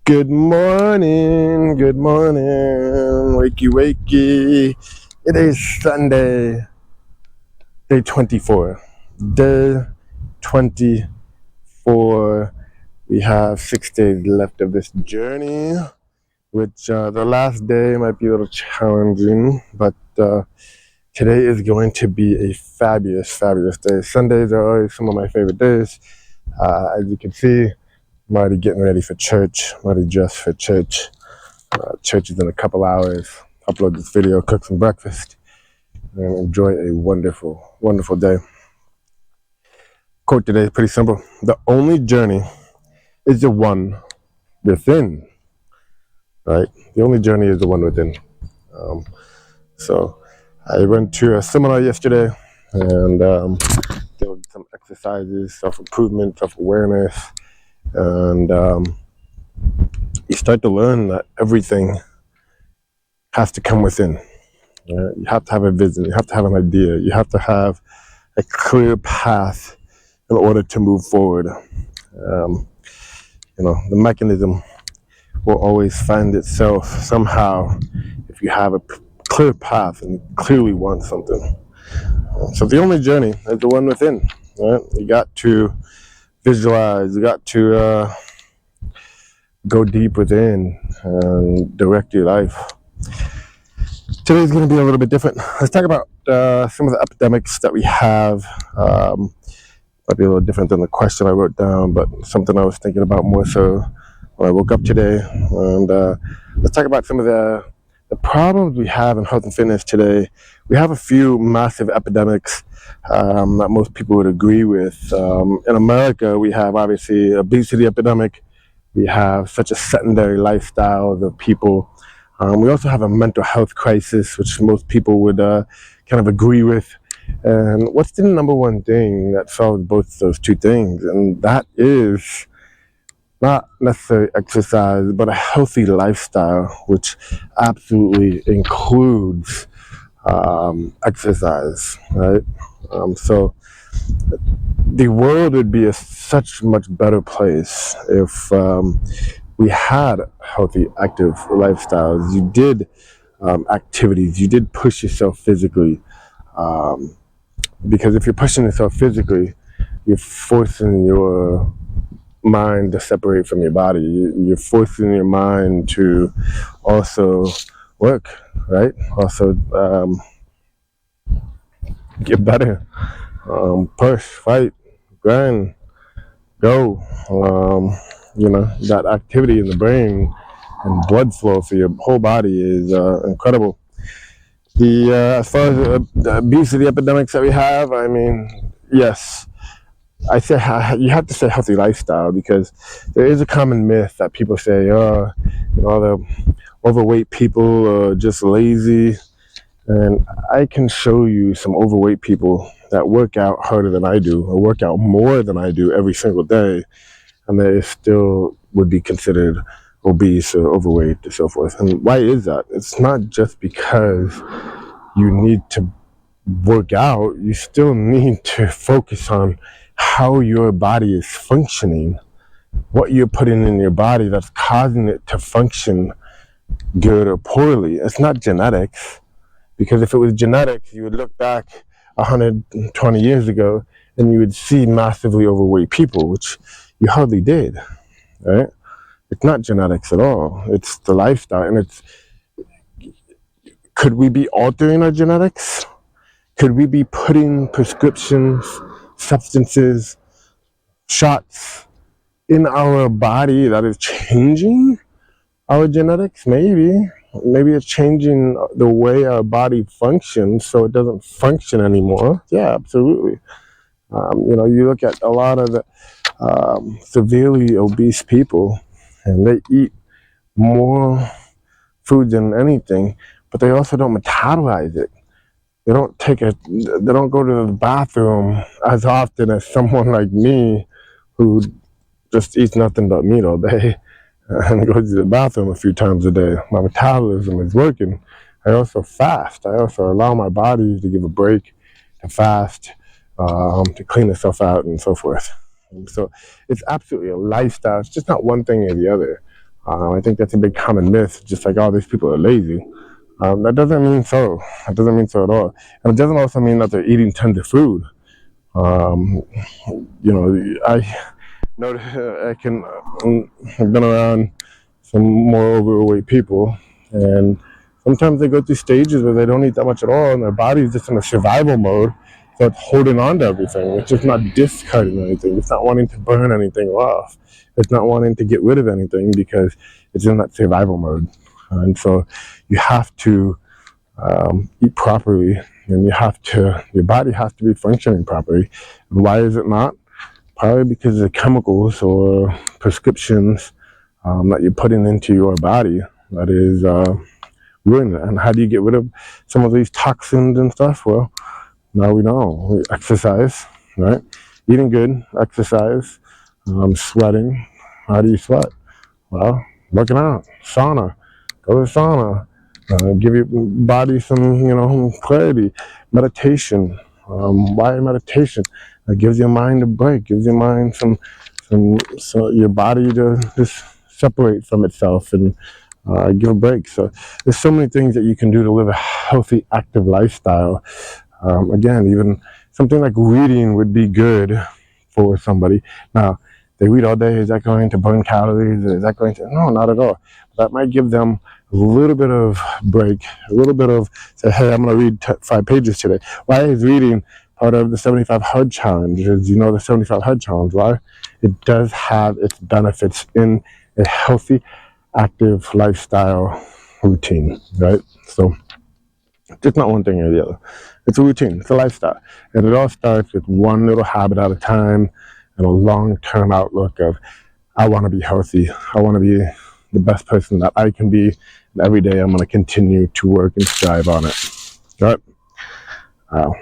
Good morning, wakey wakey. It is Sunday, day 24. Day 24. We have 6 days left of this journey, which the last day might be a little challenging, but today is going to be a fabulous day. Sundays are always some of my favorite days. As you can see, I'm already getting ready for church. I'm already dressed for church. Church is in a couple hours. Upload this video, cook some breakfast, and enjoy a wonderful day. Quote today is pretty simple. The only journey is the one within. Right? The only journey is the one within. So I went to a seminar yesterday, and there were some exercises, self-improvement, self-awareness, and you start to learn that everything has to come within. You have to have a vision. You have to have an idea. You have to have a clear path in order to move forward. The mechanism will always find itself somehow if you have a clear path and clearly want something. So the only journey is the one within. Right? You got to visualize. You got to go deep within and direct your life. Today's going to be a little bit different. Let's talk about some of the epidemics that we have. Might be a little different than the question I wrote down, but something I was thinking about more so when I woke up today. And let's talk about some of the problems we have in health and fitness today. We have a few massive epidemics that most people would agree with. In America, we have obviously obesity epidemic. We have such a sedentary lifestyle of people. We also have a mental health crisis, which most people would kind of agree with. And what's the number one thing that solves both those two things? And that is not necessarily exercise, but a healthy lifestyle, which absolutely includes exercise, right? So the world would be a such much better place if we had healthy, active lifestyles. You did activities. You did push yourself physically. Because if you're pushing yourself physically, you're forcing your mind to separate from your body. You're forcing your mind to also work, right? Also get better, push, fight, grind, go. That activity in the brain and blood flow for your whole body is incredible. As far as the obesity epidemics that we have, I mean, yes, I say you have to say healthy lifestyle, because there is a common myth that people say, the overweight people are just lazy, and I can show you some overweight people that work out harder than I do, or work out more than I do every single day, and they still would be considered obese or overweight and so forth. And why is that? It's not just because you need to work out. You still need to focus on how your body is functioning, what you're putting in your body that's causing it to function good or poorly. It's not genetics, because if it was genetics, you would look back 120 years ago and you would see massively overweight people, which you hardly did, right? It's not genetics at all. It's the lifestyle. And could we be altering our genetics? Could we be putting prescriptions, substances, shots in our body that is changing our genetics? Maybe it's changing the way our body functions, so it doesn't function anymore. Yeah, absolutely. You look at a lot of the severely obese people, and they eat more food than anything, but they also don't metabolize it. They don't go to the bathroom as often as someone like me, who just eats nothing but meat all day and goes to the bathroom a few times a day. My metabolism is working. I also fast. I also allow my body to give a break, to fast, to clean itself out and so forth. And so it's absolutely a lifestyle. It's just not one thing or the other. I think that's a big common myth, just like, oh, these people are lazy. That doesn't mean so. That doesn't mean so at all. And it doesn't also mean that they're eating tons of food. I notice I've been around some more overweight people, and sometimes they go through stages where they don't eat that much at all, and their body's just in a survival mode, so it's holding on to everything. It's just not discarding anything. It's not wanting to burn anything off. It's not wanting to get rid of anything because it's in that survival mode. And so you have to eat properly, and your body has to be functioning properly. And why is it not? Probably because of the chemicals or prescriptions that you're putting into your body that is ruining it. And how do you get rid of some of these toxins and stuff? Well, now we know. We exercise, right? Eating good, exercise, sweating. How do you sweat? Well, working out, sauna, go to sauna, give your body some, clarity. Meditation. Why meditation? It gives your mind a break, gives your mind so your body to just separate from itself and give a break. So there's so many things that you can do to live a healthy, active lifestyle. Again, even something like reading would be good for somebody. Now, they read all day. Is that going to burn calories? Is that going to? No, not at all. That might give them a little bit of break, a little bit of say, hey, I'm going to read 5 pages today. Why is reading part of the 75 Hard Challenge? Is the 75 Hard Challenge? Why? It does have its benefits in a healthy, active lifestyle routine, right? So it's not one thing or the other. It's a routine. It's a lifestyle. And it all starts with one little habit at a time and a long-term outlook of, I want to be healthy. I want to be the best person that I can be. And every day I'm going to continue to work and strive on it. All right?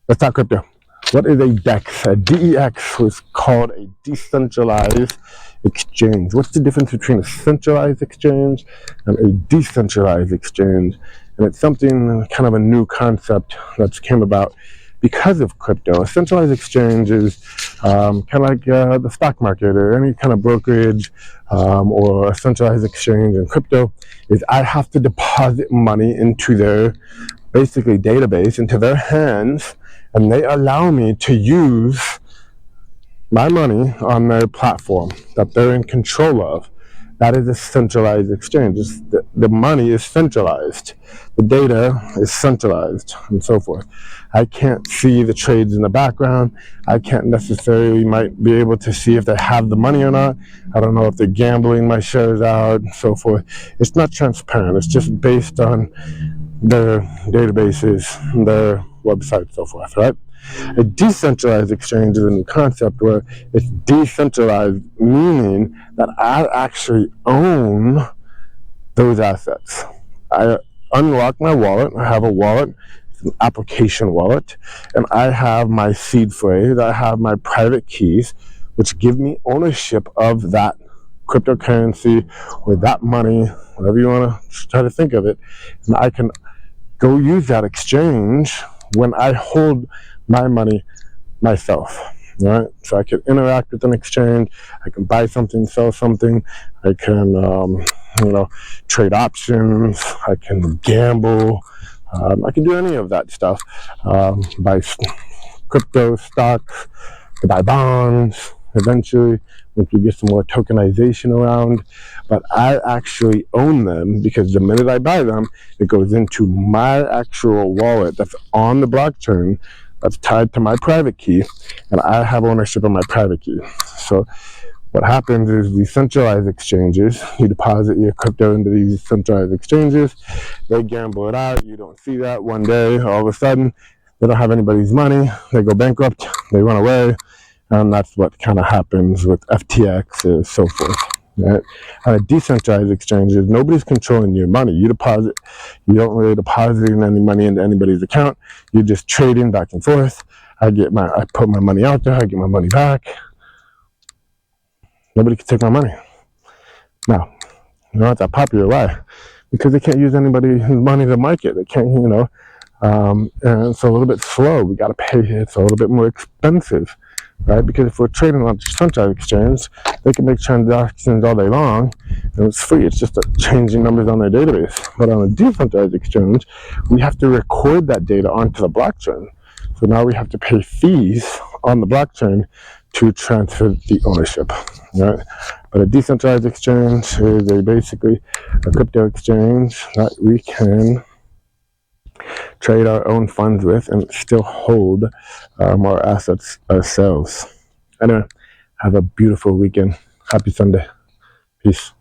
Let's talk crypto. What is a DEX? A DEX was called a decentralized exchange. What's the difference between a centralized exchange and a decentralized exchange? And it's something, kind of a new concept that's came about because of crypto. A centralized exchange is kind of like the stock market or any kind of brokerage, or a centralized exchange in crypto is I have to deposit money into their basically database, into their hands, and they allow me to use my money on their platform that they're in control of. That is a centralized exchange. The money is centralized. The data is centralized, and so forth. I can't see the trades in the background. I can't necessarily might be able to see if they have the money or not. I don't know if they're gambling my shares out, and so forth. It's not transparent. It's just based on their databases, their website, so forth, right? A decentralized exchange is a new concept where it's decentralized, meaning that I actually own those assets. I unlock my wallet. I have a wallet, it's an application wallet, and I have my seed phrase. I have my private keys, which give me ownership of that cryptocurrency or that money, whatever you want to try to think of it, and I can go use that exchange when I hold my money myself, right? So I can interact with an exchange. I can buy something, sell something. I can, trade options. I can gamble. I can do any of that stuff. Buy crypto stocks, to buy bonds. Eventually, once we get some more tokenization around, but I actually own them because the minute I buy them, it goes into my actual wallet that's on the blockchain, that's tied to my private key, and I have ownership of my private key. So what happens is these centralized exchanges, you deposit your crypto into these centralized exchanges, they gamble it out, you don't see that. One day, all of a sudden, they don't have anybody's money, they go bankrupt, they run away, and that's what kind of happens with FTX and so forth. Right? On a decentralized exchanges, nobody's controlling your money. You deposit, you don't really deposit any money into anybody's account. You're just trading back and forth. I put my money out there, I get my money back. Nobody can take my money. Now, not that popular. Why? Because they can't use anybody's money to market. They can't, and it's a little bit slow. We got to pay. It's a little bit more expensive. right? Because if we're trading on a decentralized exchange, they can make transactions all day long, and it's free. It's just changing numbers on their database. But on a decentralized exchange, we have to record that data onto the blockchain. So now we have to pay fees on the blockchain to transfer the ownership, right? But a decentralized exchange is basically a crypto exchange that we can trade our own funds with and still hold our assets ourselves. Anyway, have a beautiful weekend. Happy Sunday. Peace.